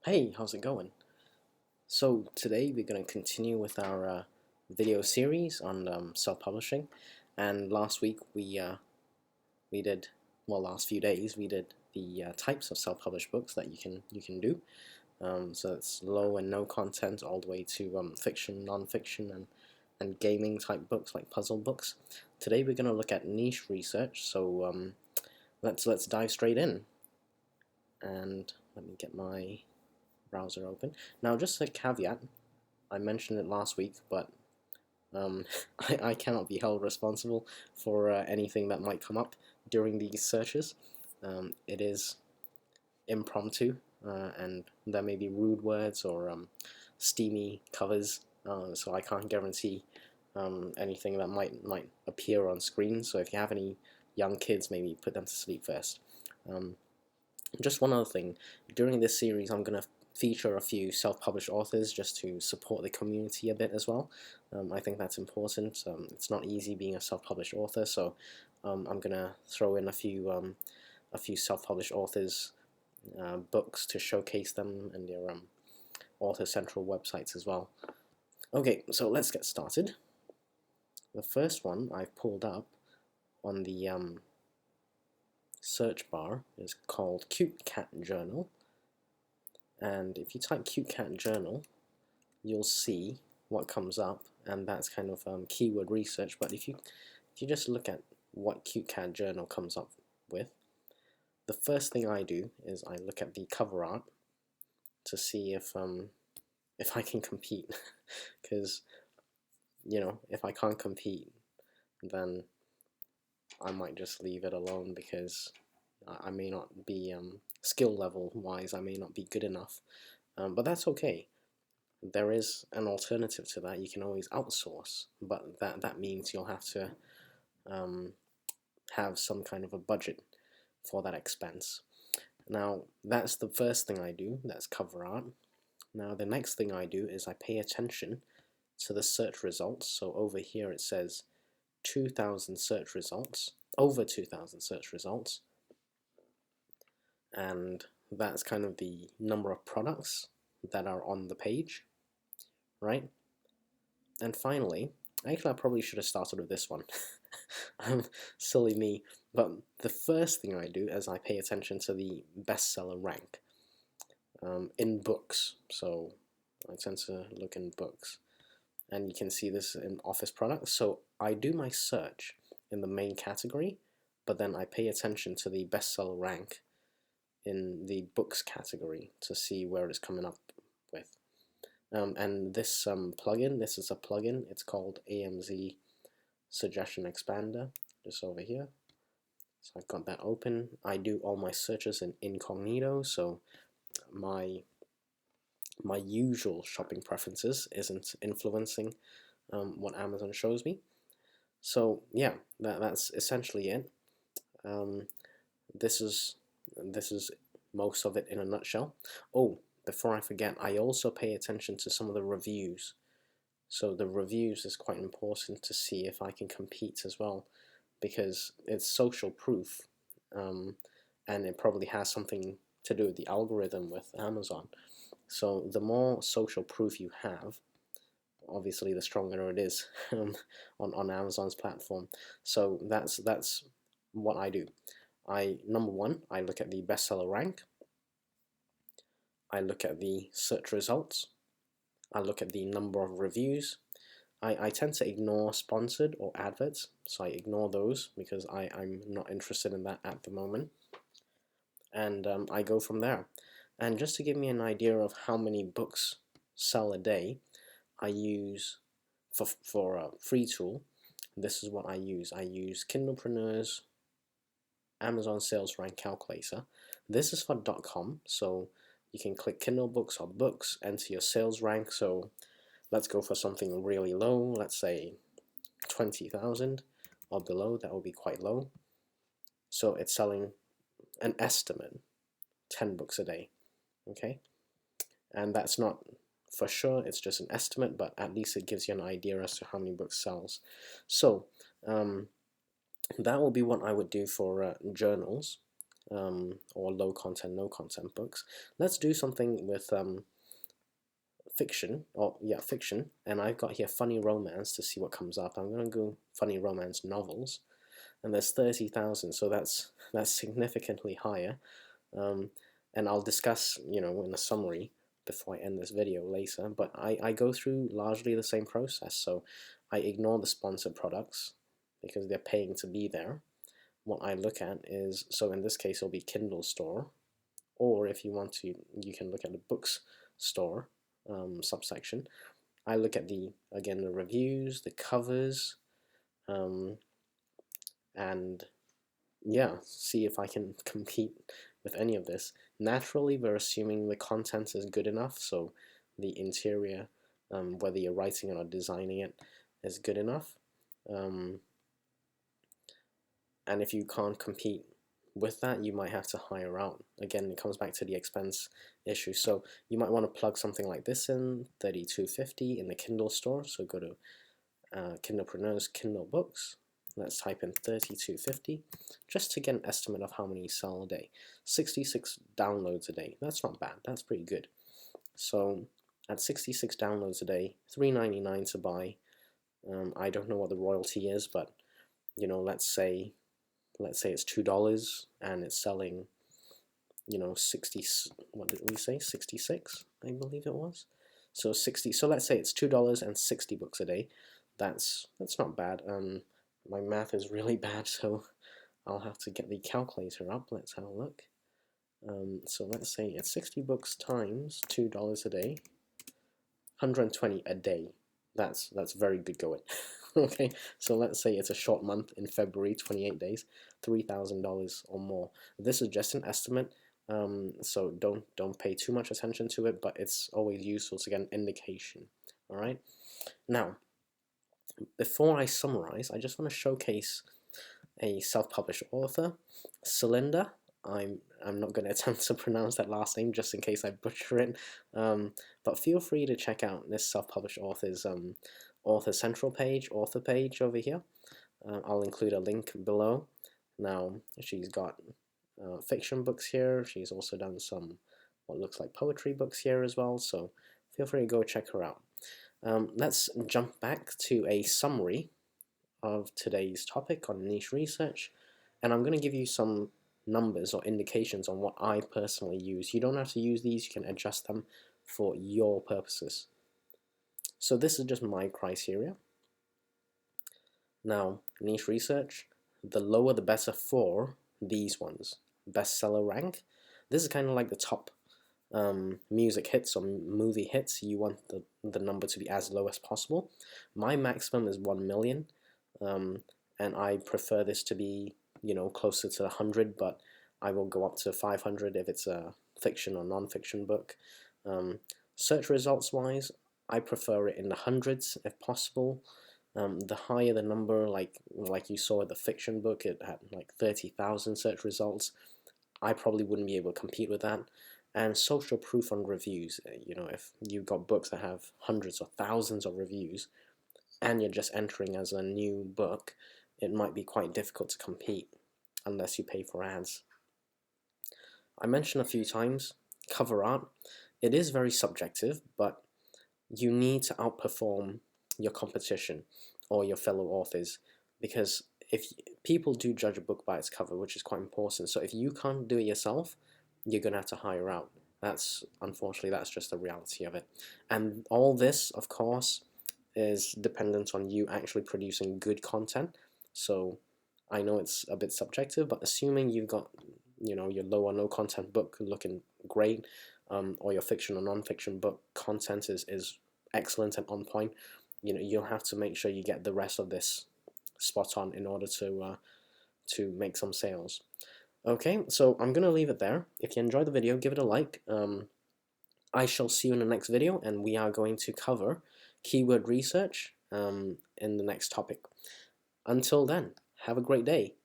Hey, how's it going? So today we're going to continue with our video series on self-publishing, and last week we did, well, last few days we did the types of self-published books that you can do. So it's low and no content all the way to fiction, non-fiction, and gaming type books like puzzle books. Today we're going to look at niche research. So let's dive straight in, and let me get my browser open. Now, just a caveat, I mentioned it last week, but um, I cannot be held responsible for anything that might come up during these searches. It is impromptu, and there may be rude words or steamy covers, so I can't guarantee anything that might appear on screen. So if you have any young kids, maybe put them to sleep first. Just one other thing, during this series I'm going to feature a few self-published authors just to support the community a bit as well. I think that's important. It's not easy being a self-published author, so I'm going to throw in a few self-published authors' books to showcase them and their author central websites as well. Okay, so let's get started. The first one I've pulled up on the search bar is called Cute Cat Journal, and if you type Cute Cat Journal you'll see what comes up, and that's kind of keyword research. But if you just look at what Cute Cat Journal comes up with, the first thing I do is I look at the cover art to see if I can compete, because if I can't compete, then I might just leave it alone, because I may not be skill level wise, I may not be good enough, but that's okay. There is an alternative to that. You can always outsource, but that means you'll have to have some kind of a budget for that expense. Now, that's the first thing I do, that's cover art. Now, the next thing I do is I pay attention to the search results. So over here it says 2,000 search results, over 2,000 search results, and that's kind of the number of products that are on the page, right? And finally, actually I probably should have started with this one. Silly me. But the first thing I do is I pay attention to the bestseller rank in books. So I tend to look in books, and you can see this in office products. So I do my search in the main category, but then I pay attention to the bestseller rank in the books category to see where it's coming up with. And this plugin, this is a plugin, it's called AMZ Suggestion Expander, just over here. So I've got that open. I do all my searches in incognito, so my usual shopping preferences isn't influencing what Amazon shows me. So yeah, that's essentially it. This is most of it in a nutshell. Oh, before I forget, I also pay attention to some of the reviews. So the reviews is quite important to see if I can compete as well, because it's social proof, and it probably has something to do with the algorithm with Amazon. So the more social proof you have, obviously the stronger it is on Amazon's platform. So that's what I do. Number one, I look at the bestseller rank. I look at the search results. I look at the number of reviews. I tend to ignore sponsored or adverts, so I ignore those because I'm not interested in that at the moment. And I go from there. And just to give me an idea of how many books sell a day, I use, for a free tool, this is what I use. I use Kindlepreneur's Amazon Sales Rank Calculator. This is for .com, so you can click Kindle Books or Books, enter your sales rank. So let's go for something really low, let's say 20,000 or below. That will be quite low. So it's selling an estimate 10 books a day, okay? And that's not for sure, it's just an estimate, but at least it gives you an idea as to how many books sells. So that will be what I would do for journals. or low content, no content books. Let's do something with fiction, fiction, and I've got here funny romance to see what comes up. I'm gonna go funny romance novels, and there's 30,000, so that's significantly higher. And I'll discuss, in a summary before I end this video later, but I go through largely the same process. So I ignore the sponsored products because they're paying to be there. What I look at is, so in this case it'll be Kindle store, or if you want to, you can look at the books store subsection. I look at the reviews, the covers, and yeah, see if I can compete with any of this. Naturally, we're assuming the content is good enough, so the interior, whether you're writing it or designing it, is good enough. And if you can't compete with that, you might have to hire out. Again, it comes back to the expense issue. So you might want to plug something like this in, $32.50 in the Kindle store. So go to Kindlepreneurs Kindle Books. Let's type in $32.50 just to get an estimate of how many you sell a day. 66 downloads a day. That's not bad. That's pretty good. So at 66 downloads a day, $3.99 to buy. I don't know what the royalty is, but let's say it's $2 and it's selling 60, what did we say, 66, I believe it was. So 60, so let's say it's $2 and 60 books a day. That's not bad. My math is really bad, so I'll have to get the calculator up. Let's have a look. So let's say it's 60 books times $2 a day, 120 a day. That's very good going. Okay, so let's say it's a short month in February, 28 days, $3,000 or more. This is just an estimate, so don't pay too much attention to it, but it's always useful to get an indication. All right, now before I summarize, I just want to showcase a self-published author, Celinda. I'm not going to attempt to pronounce that last name just in case I butcher it, but feel free to check out this self-published author's author central page, author page over here. I'll include a link below. Now she's got fiction books here. She's also done some what looks like poetry books here as well, so feel free to go check her out. Let's jump back to a summary of today's topic on niche research, and I'm going to give you some numbers or indications on what I personally use. You don't have to use these, you can adjust them for your purposes. So this is just my criteria. Now, niche research, the lower the better for these ones. Bestseller rank, this is kind of like the top music hits or movie hits. You want the number to be as low as possible. My maximum is 1 million, and I prefer this to be closer to 100, but I will go up to 500 if it's a fiction or non-fiction book. Search results wise, I prefer it in the hundreds if possible. The higher the number, like you saw with the fiction book, it had like 30,000 search results. I probably wouldn't be able to compete with that. And social proof on reviews, if you've got books that have hundreds or thousands of reviews and you're just entering as a new book, it might be quite difficult to compete unless you pay for ads. I mentioned a few times, cover art. It is very subjective, but you need to outperform your competition or your fellow authors, because if people do judge a book by its cover, which is quite important. So if you can't do it yourself, you're gonna have to hire out. Unfortunately, that's just the reality of it. And all this, of course, is dependent on you actually producing good content. So I know it's a bit subjective, but assuming you've got your low or no content book looking great, or your fiction or non-fiction book content is excellent and on point, you'll have to make sure you get the rest of this spot on in order to make some sales. Okay, so I'm gonna leave it there. If you enjoyed the video, give it a like. I shall see you in the next video, and we are going to cover keyword research in the next topic. Until then, have a great day.